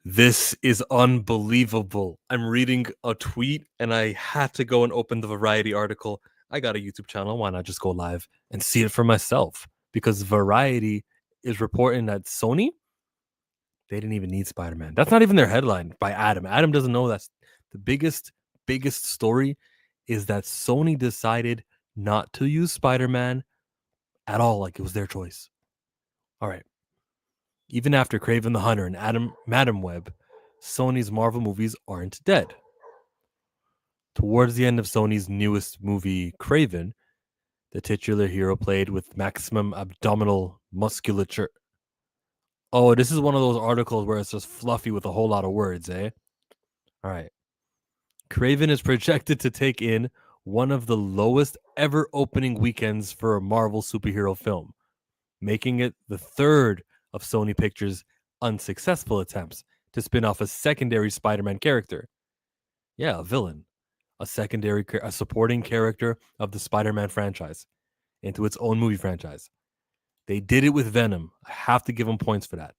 This is unbelievable. I'm reading a tweet and I had to go and open the Variety article. I got a YouTube channel. Why not just go live and see it for myself? Because Variety is reporting that Sony, they didn't even need Spider-Man. That's not even their headline by Adam. Adam doesn't know that's the biggest story is that Sony decided not to use Spider-Man at all. Like it was their choice. All right. Even after Kraven the Hunter and Madam Web, Sony's Marvel movies aren't dead. Towards the end of Sony's newest movie, Kraven, the titular hero played with maximum abdominal musculature. Oh, this is one of those articles where it's just fluffy with a whole lot of words, eh? All right. Kraven is projected to take in one of the lowest ever opening weekends for a Marvel superhero film, making it the third of Sony Pictures' unsuccessful attempts to spin off a secondary Spider-Man character. Yeah, a villain, a supporting character of the Spider-Man franchise into its own movie franchise. They did it with Venom. I have to give them points for that.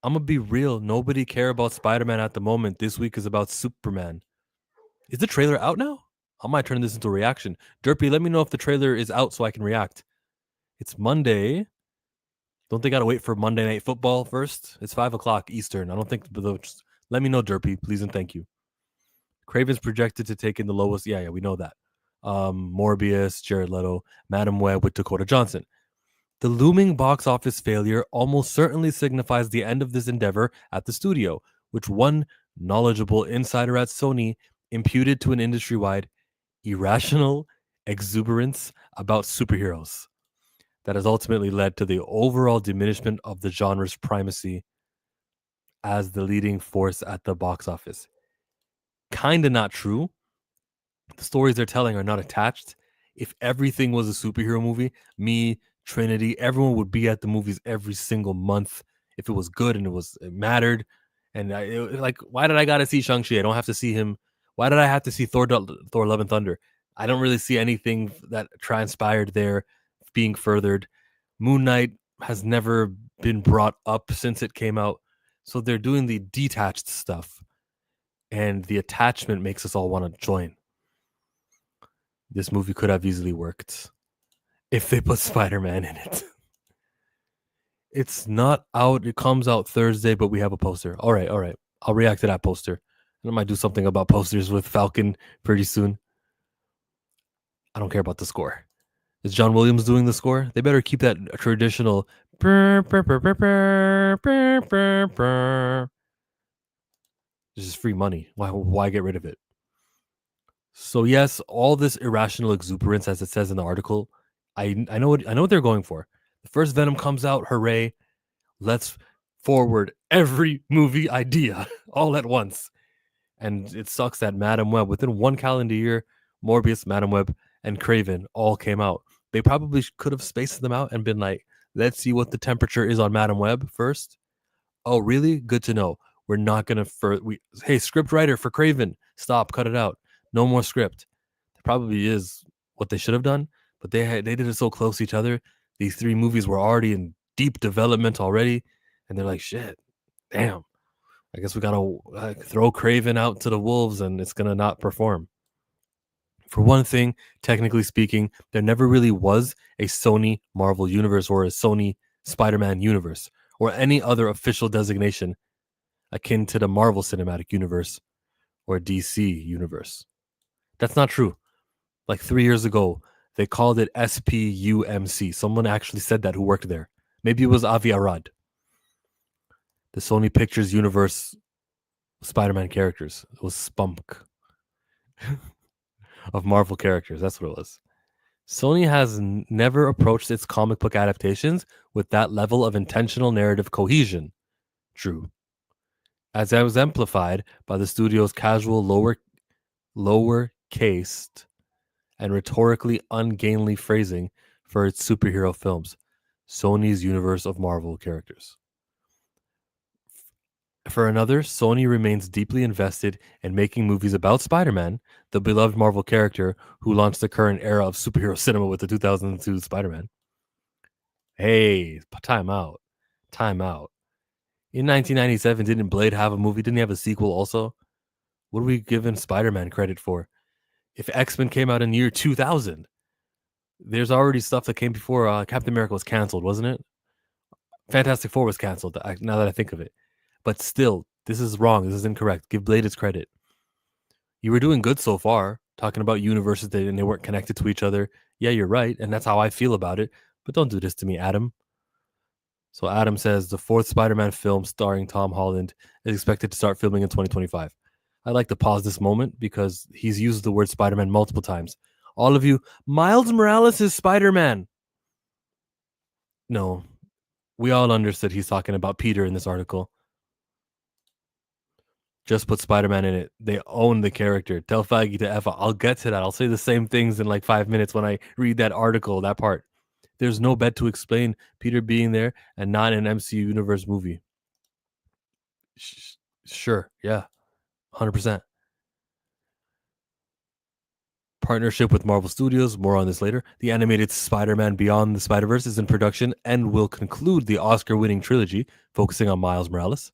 I'm going to be real. Nobody care about Spider-Man at the moment. This week is about Superman. Is the trailer out now? I might turn this into a reaction. Derpy, let me know if the trailer is out so I can react. It's Monday. Don't they got to wait for Monday Night Football first? It's 5 o'clock Eastern. I don't think... Just let me know, Derpy, please and thank you. Kraven's projected to take in the lowest... Yeah, we know that. Morbius, Jared Leto, Madam Web with Dakota Johnson. The looming box office failure almost certainly signifies the end of this endeavor at the studio, which one knowledgeable insider at Sony imputed to an industry-wide irrational exuberance about superheroes that has ultimately led to the overall diminishment of the genre's primacy as the leading force at the box office. Kinda not true. The stories they're telling are not attached. If everything was a superhero movie, me, Trinity, everyone would be at the movies every single month if it was good and it mattered. And why did I gotta see Shang-Chi? I don't have to see him. Why did I have to see Thor Love and Thunder? I don't really see anything that transpired there being furthered. Moon Knight has never been brought up since it came out. So they're doing the detached stuff. And the attachment makes us all want to join. This movie could have easily worked if they put Spider-Man in it. It's not out. It comes out Thursday, but we have a poster. All right. I'll react to that poster. And I might do something about posters with Falcon pretty soon. I don't care about the score. Is John Williams doing the score? They better keep that traditional. This is free money. Why get rid of it? So yes, all this irrational exuberance, as it says in the article, I know what they're going for. The first Venom comes out, hooray! Let's forward every movie idea all at once. And it sucks that Madam Web, within one calendar year, Morbius, Madam Web, and Kraven all came out. They probably could have spaced them out and been like, let's see what the temperature is on Madam Web first. Oh, really? Good to know. We're not going to... Hey, script writer for Kraven, stop, cut it out. No more script. That probably is what they should have done, but they did it so close to each other. These three movies were already in deep development already, and they're like, shit, damn. I guess we got to throw Kraven out to the wolves, and it's going to not perform. For one thing, technically speaking, there never really was a Sony Marvel universe or a Sony Spider-Man universe or any other official designation akin to the Marvel Cinematic Universe or DC universe. That's not true. Like 3 years ago, they called it SPUMC. Someone actually said that who worked there. Maybe it was Avi Arad. The Sony Pictures universe Spider-Man characters. It was Spunk of Marvel characters. That's what it was. Sony has never approached its comic book adaptations with that level of intentional narrative cohesion. True. As exemplified by the studio's casual lower-cased and rhetorically ungainly phrasing for its superhero films, Sony's universe of Marvel characters. For another, Sony remains deeply invested in making movies about Spider-Man, the beloved Marvel character who launched the current era of superhero cinema with the 2002 Spider-Man. Hey, time out. In 1997, didn't Blade have a movie? Didn't he have a sequel also? What are we giving Spider-Man credit for? If X-Men came out in the year 2000, there's already stuff that came before. Captain America was canceled, wasn't it? Fantastic Four was canceled. Now that I think of it, but still, this is wrong. This is incorrect. Give Blade its credit. You were doing good so far, talking about universes and they weren't connected to each other. Yeah, you're right, and that's how I feel about it. But don't do this to me, Adam. So Adam says the fourth Spider-Man film starring Tom Holland is expected to start filming in 2025. I'd like to pause this moment because he's used the word Spider-Man multiple times. All of you, Miles Morales is Spider-Man. No, we all understood he's talking about Peter in this article. Just put Spider-Man in it. They own the character. Tell Feige to F. I'll get to that. I'll say the same things in like 5 minutes when I read that article, that part. There's no bed to explain Peter being there and not an MCU universe movie. Sure, yeah, 100%. Partnership with Marvel Studios, more on this later. The animated Spider-Man Beyond the Spider-Verse is in production and will conclude the Oscar-winning trilogy, focusing on Miles Morales.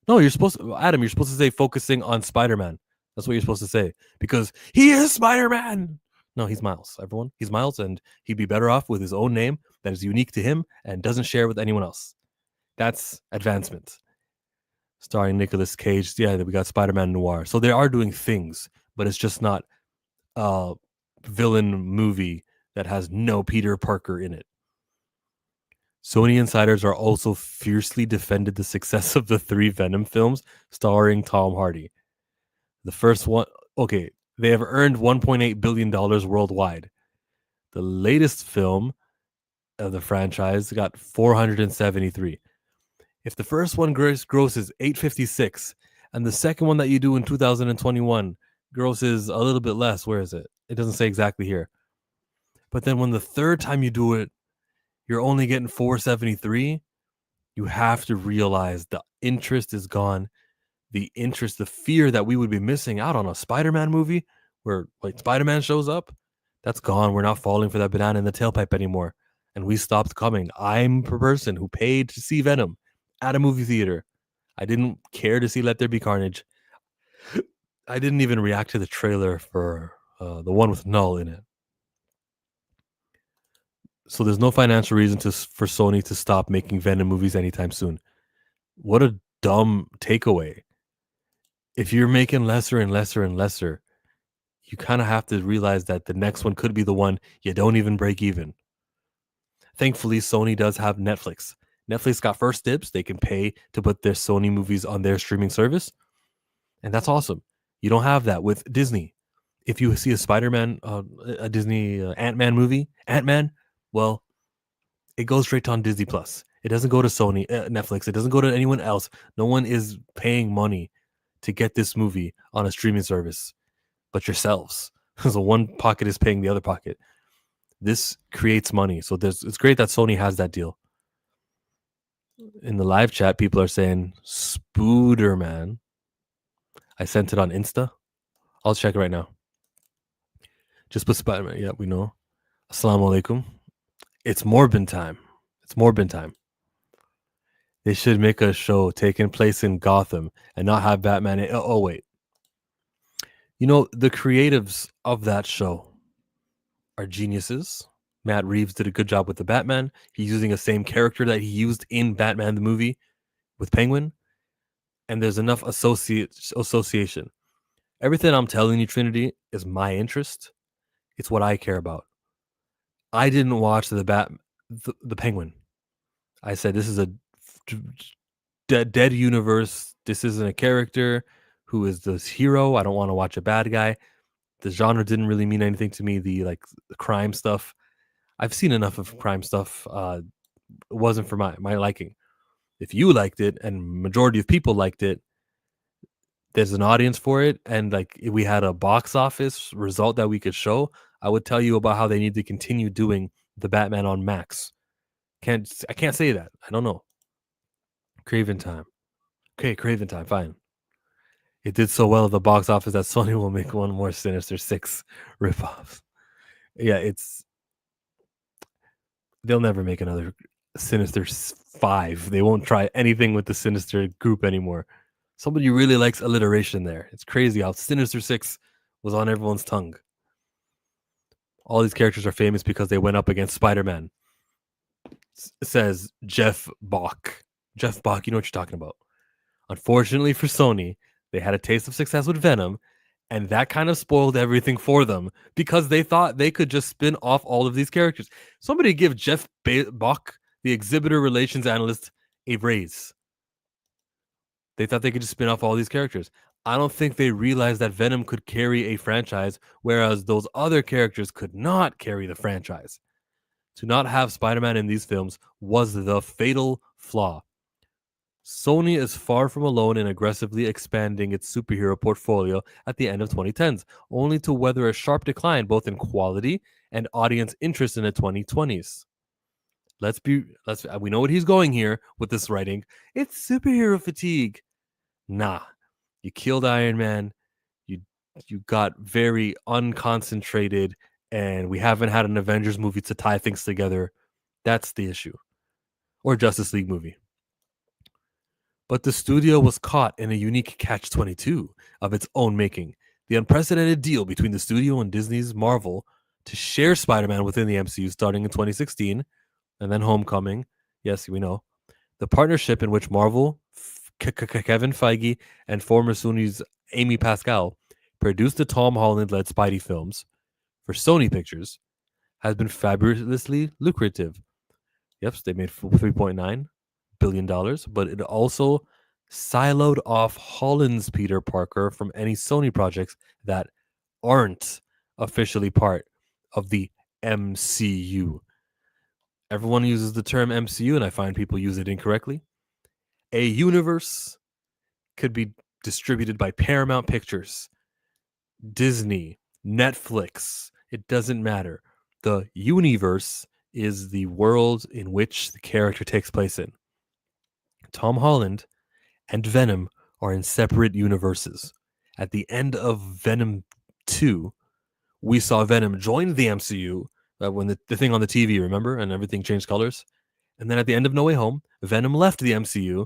No, you're supposed to, Adam, you're supposed to say focusing on Spider-Man. That's what you're supposed to say because he is Spider-Man. No, he's Miles, everyone. He's Miles, and he'd be better off with his own name that is unique to him and doesn't share with anyone else. That's advancement. Starring Nicolas Cage. Yeah, we got Spider-Man Noir. So they are doing things, but it's just not a villain movie that has no Peter Parker in it. Sony insiders are also fiercely defended the success of the 3 Venom films starring Tom Hardy. The first one, okay, they have earned $1.8 billion worldwide. The latest film of the franchise got 473. If the first one grosses 856 and the second one that you do in 2021 grosses a little bit less, where is it? It doesn't say exactly here. But then when the third time you do it, you're only getting 473, you have to realize the interest is gone. The interest, the fear that we would be missing out on a Spider-Man movie where like Spider-Man shows up, that's gone. We're not falling for that banana in the tailpipe anymore. And we stopped coming. I'm a person who paid to see Venom at a movie theater. I didn't care to see Let There Be Carnage. I didn't even react to the trailer for the one with Null in it. So there's no financial reason for Sony to stop making Venom movies anytime soon. What a dumb takeaway. If you're making lesser and lesser and lesser, you kind of have to realize that the next one could be the one you don't even break even. Thankfully, Sony does have Netflix. Netflix got first dibs. They can pay to put their Sony movies on their streaming service. And that's awesome. You don't have that with Disney. If you see a Spider-Man, a Disney Ant-Man movie, Ant-Man, well, it goes straight on Disney Plus. It doesn't go to Sony, Netflix. It doesn't go to anyone else. No one is paying money to get this movie on a streaming service, but yourselves. So one pocket is paying the other pocket. This creates money. So it's great that Sony has that deal. In the live chat, people are saying Spooderman. I sent it on Insta. I'll check it right now. Just put Spider-Man. Yeah, we know. Assalamu alaikum. It's Morbin time. It's Morbin time. They should make a show taking place in Gotham and not have Batman. Oh, wait. You know, the creatives of that show are geniuses. Matt Reeves did a good job with the Batman. He's using the same character that he used in Batman the movie with Penguin. And there's enough association. Everything I'm telling you, Trinity, is my interest. It's what I care about. I didn't watch the Penguin. I said this is a dead universe. This isn't a character who is this hero. I don't want to watch a bad guy. The genre didn't really mean anything to me. The crime stuff. I've seen enough of crime stuff. It wasn't for my liking. If you liked it and majority of people liked it, there's an audience for it. And like if we had a box office result that we could show, I would tell you about how they need to continue doing the Batman on Max. I can't say that. I don't know. Craven time. Okay, Craven time. Fine. It did so well at the box office that Sony will make one more Sinister Six ripoffs. Yeah, they'll never make another Sinister 5. They won't try anything with the Sinister group anymore. Somebody really likes alliteration there. It's crazy how Sinister Six was on everyone's tongue. All these characters are famous because they went up against Spider-Man. Says Jeff Bach. Jeff Bach, you know what you're talking about. Unfortunately for Sony, they had a taste of success with Venom, and that kind of spoiled everything for them because they thought they could just spin off all of these characters. Somebody give Jeff Bach, the exhibitor relations analyst, a raise. They thought they could just spin off all these characters. I don't think they realized that Venom could carry a franchise, whereas those other characters could not carry the franchise. To not have Spider-Man in these films was the fatal flaw. Sony is far from alone in aggressively expanding its superhero portfolio at the end of 2010s, only to weather a sharp decline both in quality and audience interest in the 2020s. We know what he's going here with this writing. It's superhero fatigue. Nah. You killed Iron Man. You got very unconcentrated, and we haven't had an Avengers movie to tie things together. That's the issue. Or Justice League movie. But the studio was caught in a unique catch-22 of its own making. The unprecedented deal between the studio and Disney's Marvel to share Spider-Man within the MCU starting in 2016, and then Homecoming. Yes, we know. The partnership in which Marvel, Kevin Feige, and former Sony's Amy Pascal produced the Tom Holland-led Spidey films for Sony Pictures has been fabulously lucrative. Yep, they made $3.9 billion, but it also siloed off Holland's Peter Parker from any Sony projects that aren't officially part of the MCU. Everyone uses the term MCU, and I find people use it incorrectly. A universe could be distributed by Paramount Pictures, Disney, Netflix. It doesn't matter. The universe is the world in which the character takes place in. Tom Holland and Venom are in separate universes. At the end of Venom 2, we saw Venom join the MCU when the thing on the TV, remember? And everything changed colors. And then at the end of No Way Home, Venom left the MCU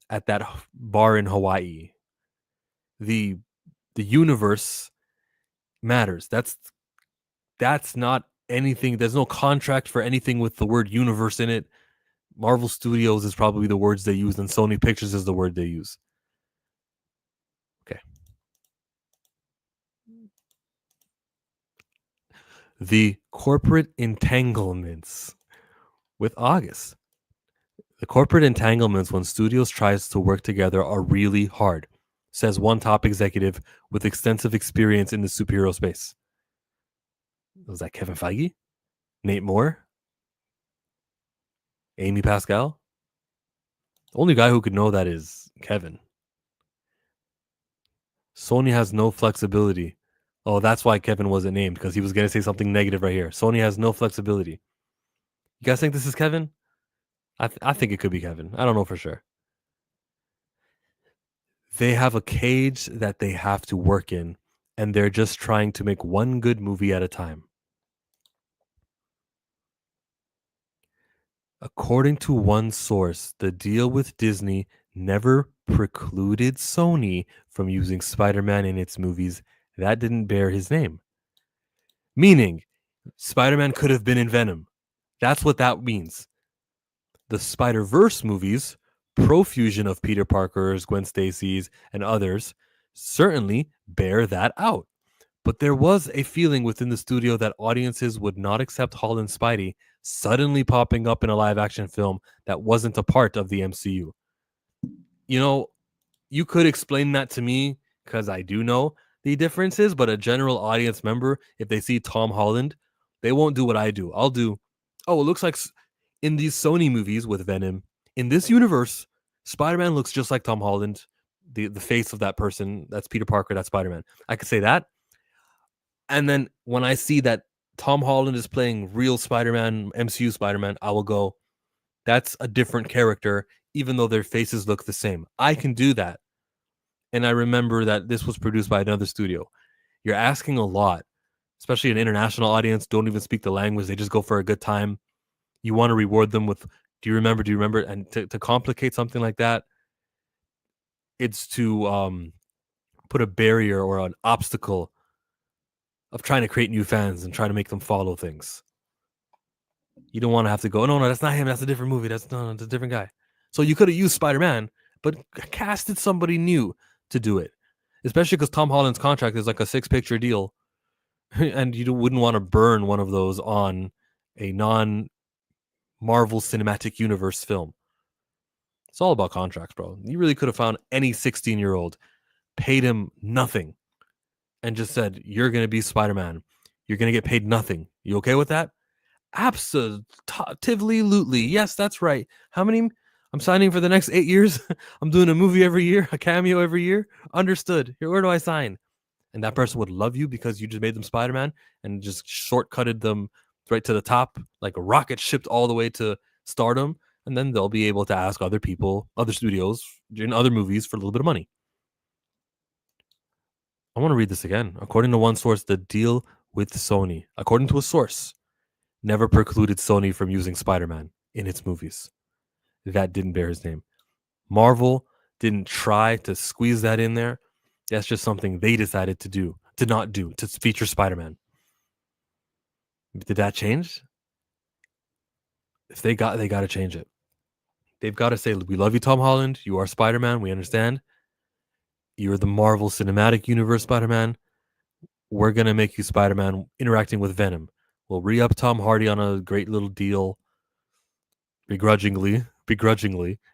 at that bar in Hawaii. The universe matters. That's not anything. There's no contract for anything with the word universe in it. Marvel Studios is probably the words they use, and Sony Pictures is the word they use. Okay. The corporate entanglements with August. The corporate entanglements when studios tries to work together are really hard, says one top executive with extensive experience in the superhero space. Was that Kevin Feige? Nate Moore? Amy Pascal? The only guy who could know that is Kevin. Sony has no flexibility. Oh, that's why Kevin wasn't named, because he was going to say something negative right here. Sony has no flexibility. You guys think this is Kevin? I think it could be Kevin. I don't know for sure. They have a cage that they have to work in, and they're just trying to make one good movie at a time. According to one source, the deal with Disney never precluded Sony from using Spider-Man in its movies that didn't bear his name. Meaning, Spider-Man could have been in Venom. That's what that means. The Spider-Verse movies, profusion of Peter Parker's, Gwen Stacy's, and others, certainly bear that out. But there was a feeling within the studio that audiences would not accept Holland's Spidey suddenly popping up in a live-action film that wasn't a part of the MCU. You know, you could explain that to me because I do know the differences, but a general audience member, if they see Tom Holland, they won't do what I do. I'll do, oh, it looks like in these Sony movies with Venom, in this universe, Spider-Man looks just like Tom Holland, the face of that person. That's Peter Parker, that's Spider-Man. I could say that. And then when I see that Tom Holland is playing real Spider-Man, MCU Spider-Man, I will go, that's a different character, even though their faces look the same. I can do that. And I remember that this was produced by another studio. You're asking a lot, especially an international audience, don't even speak the language. They just go for a good time. You want to reward them with Do you remember? Do you remember? And to complicate something like that, it's to put a barrier or an obstacle of trying to create new fans and try to make them follow things. You don't want to have to go, no, no, that's not him. That's a different movie. That's a different guy. So you could have used Spider-Man, but casted somebody new to do it. Especially because Tom Holland's contract is like a 6-picture deal, and you wouldn't want to burn one of those on a non-Marvel Cinematic Universe film. It's all about contracts, bro. You really could have found any 16-year-old, paid him nothing, and just said, "You're gonna be Spider-Man. You're gonna get paid nothing. You okay with that?" Absolutely. Yes, that's right. How many? I'm signing for the next 8 years. I'm doing a movie every year, a cameo every year. Understood. Here, where do I sign? And that person would love you because you just made them Spider-Man and just shortcutted them right to the top, like a rocket shipped all the way to stardom. And then they'll be able to ask other people, other studios in other movies for a little bit of money. I want to read this again. According to one source, the deal with Sony, according to a source, never precluded Sony from using Spider-Man in its movies. That didn't bear his name. Marvel didn't try to squeeze that in there. That's just something they decided to not do, to feature Spider-Man. Did that change? If they got to change it. They've got to say, we love you, Tom Holland. You are Spider-Man. We understand. You're the Marvel Cinematic Universe Spider-Man. We're going to make you Spider-Man interacting with Venom. We'll re-up Tom Hardy on a great little deal, begrudgingly,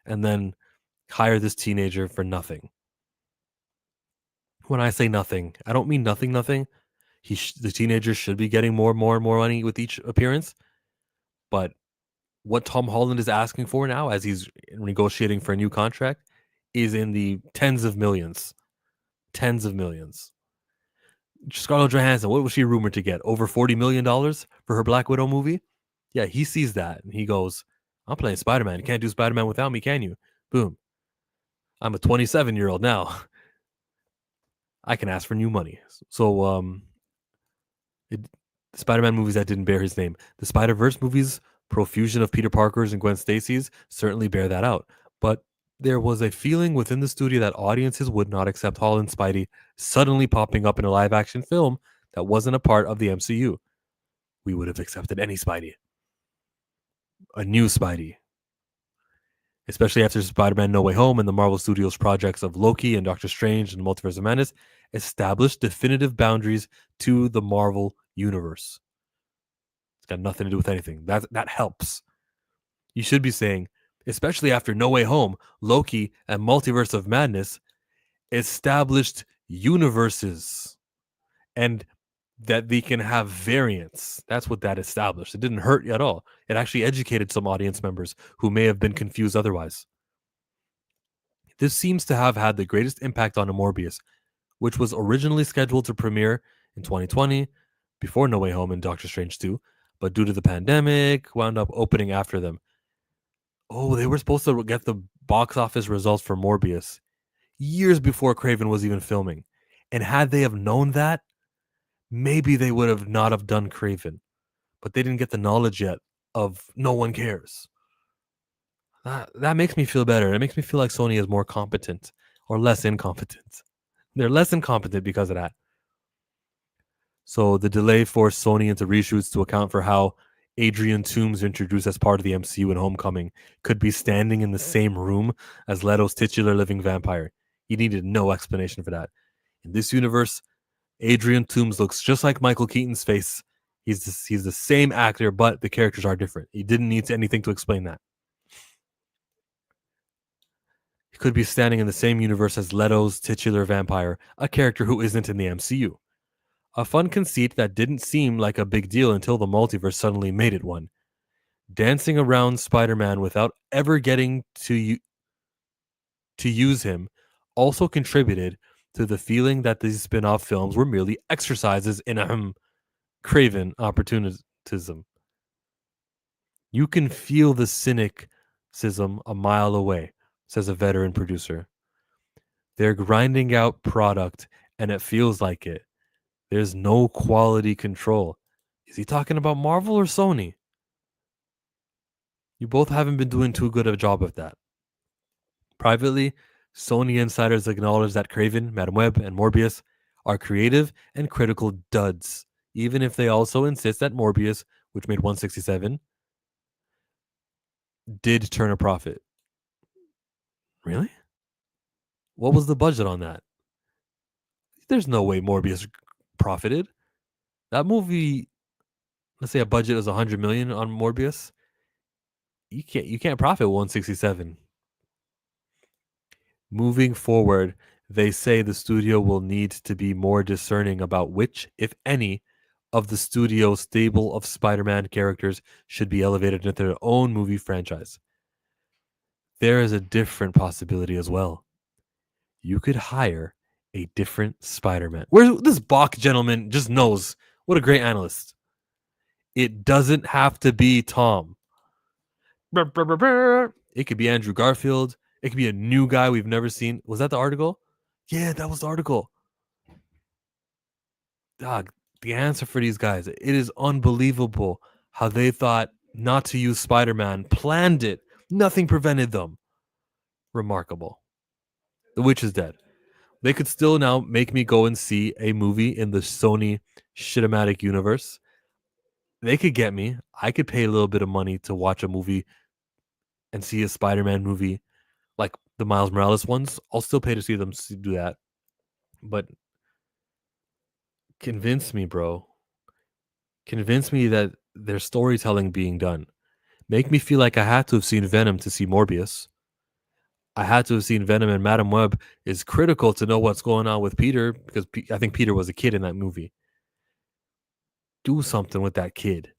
and then hire this teenager for nothing. When I say nothing, I don't mean nothing. The teenager should be getting more and more money with each appearance. But what Tom Holland is asking for now, as he's negotiating for a new contract, is in the tens of millions. Tens of millions. Scarlett Johansson, what was she rumored to get? Over $40 million for her Black Widow movie? Yeah, he sees that and he goes, I'm playing Spider-Man. You can't do Spider-Man without me, can you? Boom. I'm a 27-year-old now. I can ask for new money. So, the Spider-Man movies that didn't bear his name. The Spider-Verse movies, profusion of Peter Parkers and Gwen Stacy's, certainly bear that out. But there was a feeling within the studio that audiences would not accept Holland Spidey suddenly popping up in a live-action film that wasn't a part of the MCU. We would have accepted any Spidey. A new Spidey. Especially after Spider-Man No Way Home and the Marvel Studios projects of Loki and Doctor Strange and Multiverse of Madness established definitive boundaries to the Marvel universe. It's got nothing to do with anything. That helps. You should be saying, especially after No Way Home, Loki and Multiverse of Madness established universes and that they can have variants. That's what that established. It didn't hurt at all. It actually educated some audience members who may have been confused otherwise. This seems to have had the greatest impact on Morbius, which was originally scheduled to premiere in 2020 before No Way Home and Doctor Strange 2, but due to the pandemic, wound up opening after them. Oh, they were supposed to get the box office results for Morbius years before Craven was even filming. And had they have known that, maybe they would have not have done Craven. But they didn't get the knowledge yet of no one cares. That makes me feel better. It makes me feel like Sony is more competent or less incompetent. They're less incompetent because of that. So the delay forced Sony into reshoots to account for how Adrian Toomes, introduced as part of the MCU in Homecoming, could be standing in the same room as Leto's titular living vampire. He needed no explanation for that. In this universe, Adrian Toomes looks just like Michael Keaton's face. He's the same actor, but the characters are different. He didn't need anything to explain that. He could be standing in the same universe as Leto's titular vampire, a character who isn't in the MCU. A fun conceit that didn't seem like a big deal until the multiverse suddenly made it one. Dancing around Spider-Man without ever getting to use him also contributed to the feeling that these spin-off films were merely exercises in Craven opportunism. You can feel the cynicism a mile away, says a veteran producer. They're grinding out product and it feels like it. There's no quality control. Is he talking about Marvel or Sony? You both haven't been doing too good of a job of that. Privately, Sony insiders acknowledge that Craven, Madame Web, and Morbius are creative and critical duds, even if they also insist that Morbius, which made 167, did turn a profit. Really? What was the budget on that? There's no way Morbius profited. That movie, let's say a budget is 100 million on Morbius, you can't profit 167. Moving forward, they say the studio will need to be more discerning about which, if any, of the studio's stable of Spider-Man characters should be elevated into their own movie franchise. There is a different possibility as well. You could hire a different Spider-Man. Where this Bach gentleman just knows. What a great analyst. It doesn't have to be Tom. It could be Andrew Garfield. It could be a new guy we've never seen. Was that the article? Yeah, that was the article. Dog, the answer for these guys, it is unbelievable how they thought not to use Spider-Man, planned it. Nothing prevented them. Remarkable. The witch is dead. They could still now make me go and see a movie in the Sony Shittomatic universe. They could get me. I could pay a little bit of money to watch a movie and see a Spider-Man movie like the Miles Morales ones. I'll still pay to see them do that. But convince me, bro. Convince me that there's storytelling being done. Make me feel like I had to have seen Venom to see Morbius. I had to have seen Venom, and Madame Web is critical to know what's going on with Peter because I think Peter was a kid in that movie. Do something with that kid.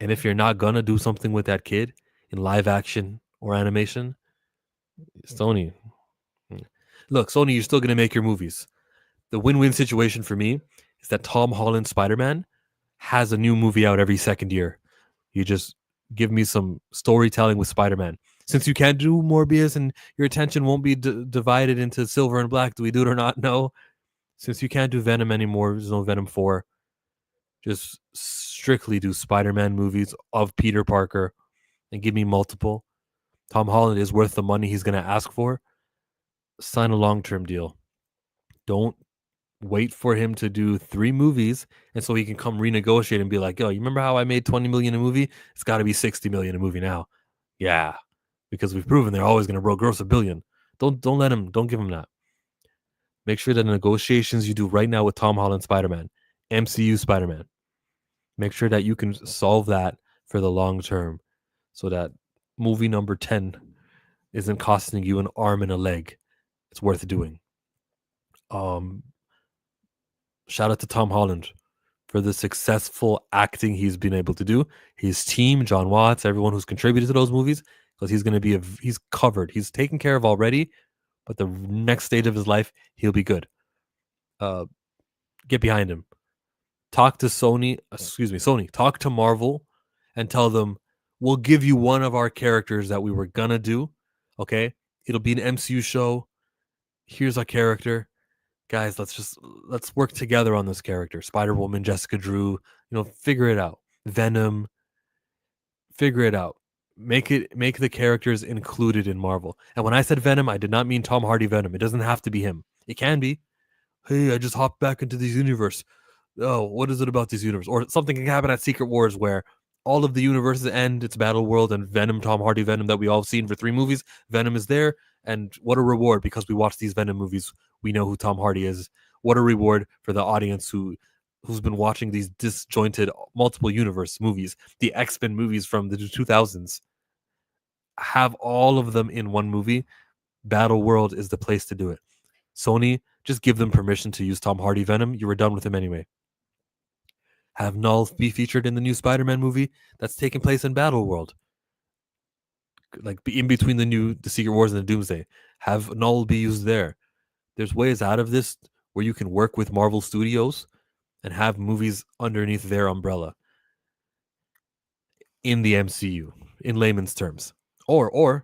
And if you're not going to do something with that kid in live action or animation, Sony. Look, Sony, you're still going to make your movies. The win-win situation for me is that Tom Holland Spider-Man has a new movie out every second year. You just give me some storytelling with Spider-Man. Since you can't do Morbius and your attention won't be divided into silver and black, do we do it or not? No. Since you can't do Venom anymore, there's no Venom 4. Just strictly do Spider-Man movies of Peter Parker and give me multiple. Tom Holland is worth the money he's going to ask for. Sign a long-term deal. Don't wait for him to do 3 movies and so he can come renegotiate and be like, yo, you remember how I made 20 million a movie? It's got to be 60 million a movie now. Yeah, because we've proven they're always going to gross $1 billion. Don't give him that. Make sure that the negotiations you do right now with Tom Holland Spider-Man, MCU Spider-Man, make sure that you can solve that for the long term so that movie number 10 isn't costing you an arm and a leg. It's worth doing. Shout out to Tom Holland for the successful acting he's been able to do. His team, John Watts, everyone who's contributed to those movies, because he's going to be he's covered. He's taken care of already, but the next stage of his life, he'll be good. Get behind him. Talk to Sony, talk to Marvel and tell them, we'll give you one of our characters that we were going to do. Okay. It'll be an MCU show. Here's our character. Guys, let's work together on this character. Spider-Woman, Jessica Drew, figure it out. Venom, figure it out. Make the characters included in Marvel. And when I said Venom, I did not mean Tom Hardy Venom. It doesn't have to be him. It can be. Hey, I just hopped back into this universe. Oh, what is it about this universe? Or something can happen at Secret Wars where all of the universes end. It's Battle World and Venom, Tom Hardy Venom that we all have seen for 3 movies. Venom is there. And what a reward, because we watched these Venom movies. We know who Tom Hardy is. What a reward for the audience who's been watching these disjointed multiple universe movies, the X-Men movies from the 2000s. Have all of them in one movie. Battle World is the place to do it. Sony, just give them permission to use Tom Hardy Venom. You were done with him anyway. Have Null be featured in the new Spider-Man movie that's taking place in Battle World. Like in between the Secret Wars and the Doomsday. Have Null be used there. There's ways out of this where you can work with Marvel Studios and have movies underneath their umbrella in the MCU, in layman's terms. Or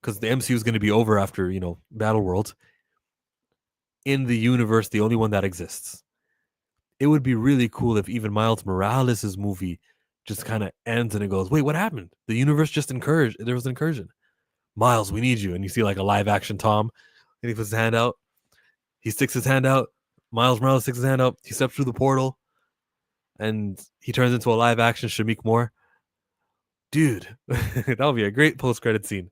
because the MCU is going to be over after, Battle World, in the universe, the only one that exists. It would be really cool if even Miles Morales' movie just kind of ends and it goes, wait, what happened? The universe just encouraged. There was an incursion. Miles, we need you. And you see like a live action Tom, and he puts his hand out. He sticks his hand out. Miles Morales sticks his hand out. He steps through the portal, and he turns into a live action Shamik Moore. Dude, that would be a great post credit scene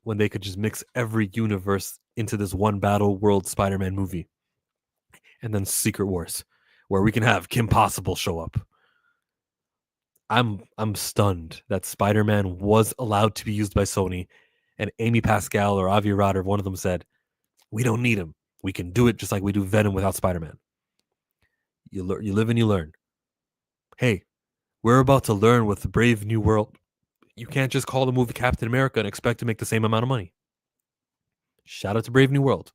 when they could just mix every universe into this one Battle World Spider-Man movie, and then Secret Wars, where we can have Kim Possible show up. I'm stunned that Spider-Man was allowed to be used by Sony, and Amy Pascal or Avi Arad, one of them said, "We don't need him. We can do it just like we do Venom without Spider-Man." You live and you learn. Hey, we're about to learn with the Brave New World. You can't just call the movie Captain America and expect to make the same amount of money. Shout out to Brave New World.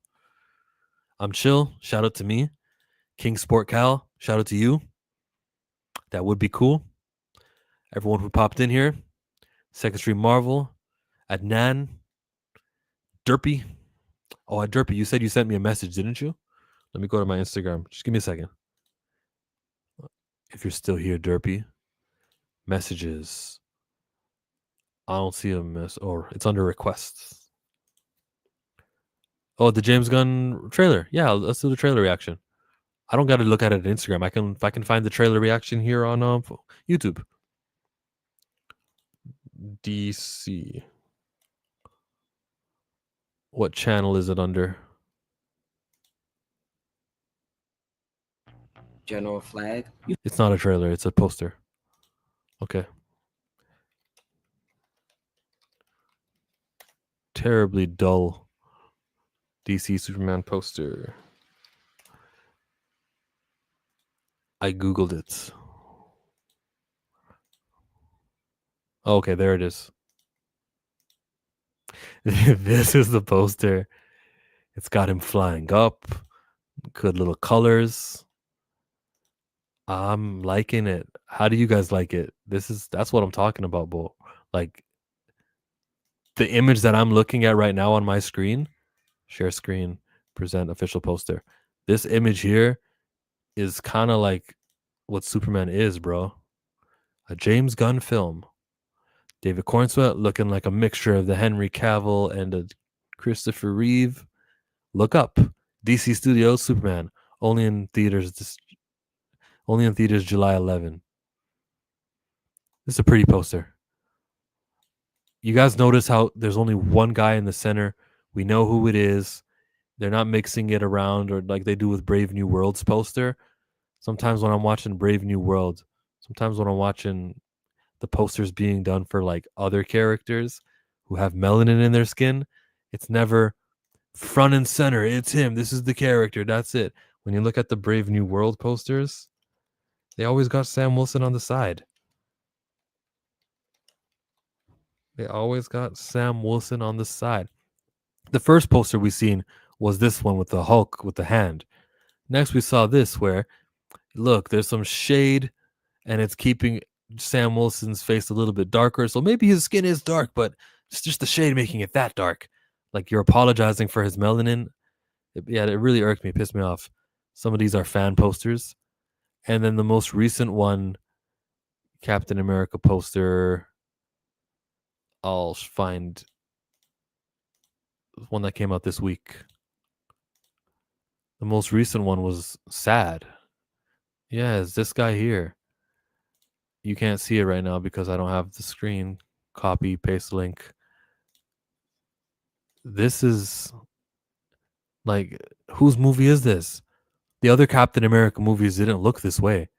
I'm chill. Shout out to me. King Sport Cal. Shout out to you. That would be cool. Everyone who popped in here. Second Stream Marvel. Adnan. Derpy. Oh, Derpy, you said you sent me a message, didn't you? Let me go to my Instagram. Just give me a second. If you're still here, Derpy. Messages. I don't see a mess. Or it's under requests. Oh, the James Gunn trailer. Yeah, let's do the trailer reaction. I don't got to look at it on Instagram. If I can find the trailer reaction here on YouTube. DC. What channel is it under? General Flag. It's not a trailer. It's a poster. Okay. Terribly dull DC Superman poster. I Googled it. Okay, there it is. This is the poster. It's got him flying up. Good little colors. I'm liking it. How do you guys like it? That's what I'm talking about, Bo. Like the image that I'm looking at right now on my screen, share screen, present official poster. This image here is kind of like what Superman is, bro. A James Gunn film. David Cornsweet looking like a mixture of the Henry Cavill and a Christopher Reeve. Look up DC Studios Superman. Only in theaters July 11. This is a pretty poster. You guys notice how there's only one guy in the center. We know who it is. They're not mixing it around or like they do with Brave New World's poster. Sometimes when I'm watching Brave New World, sometimes when I'm watching the posters being done for like other characters who have melanin in their skin, it's never front and center. It's him. This is the character. That's it. When you look at the Brave New World posters, they always got Sam Wilson on the side. They always got Sam Wilson on the side. The first poster we seen was this one with the Hulk with the hand. Next we saw this where, look, there's some shade and it's keeping Sam Wilson's face a little bit darker. So maybe his skin is dark, but it's just the shade making it that dark. Like you're apologizing for his melanin. It really irked me, pissed me off. Some of these are fan posters. And then the most recent one, Captain America poster, I'll find one that came out this week. The most recent one was sad. Yeah, it's this guy here. You can't see it right now because I don't have the screen. Copy, paste link. This is like, whose movie is this? The other Captain America movies didn't look this way.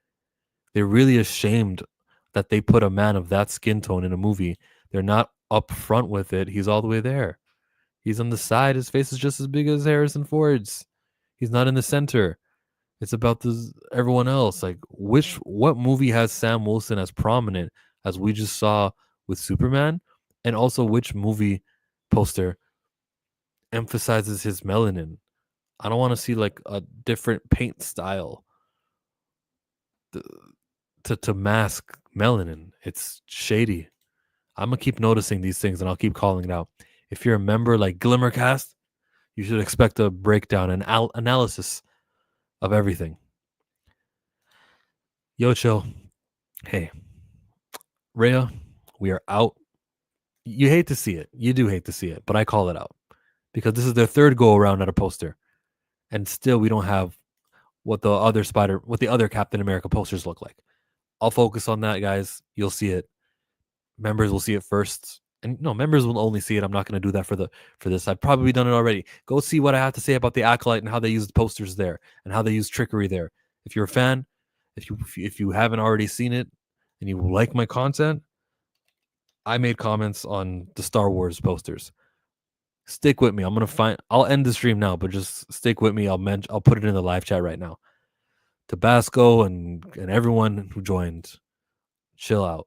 They're really ashamed that they put a man of that skin tone in a movie. They're not up front with it. He's all the way there. He's on the side. His face is just as big as Harrison Ford's. He's not in the center. It's about everyone else. Like, what movie has Sam Wilson as prominent as we just saw with Superman? And also, which movie poster emphasizes his melanin? I don't want to see like a different paint style to mask melanin. It's shady. I'm gonna keep noticing these things and I'll keep calling it out. If you're a member like Glimmercast, you should expect a breakdown and analysis of everything. Yo, chill. Hey, Rhea, we are out. You hate to see it. You do hate to see it, but I call it out because this is their third go around at a poster, and still we don't have what the other Captain America posters look like. I'll focus on that, guys. You'll see it. Members will see it first. And no, members will only see it. I'm not going to do that for this. I've probably done it already. Go see what I have to say about the Acolyte and how they use the posters there and how they use trickery there. If you're a fan, if you haven't already seen it and you like my content, I made comments on the Star Wars posters. Stick with me. I'll end the stream now, but just stick with me. I'll put it in the live chat right now. Tabasco and everyone who joined, chill out.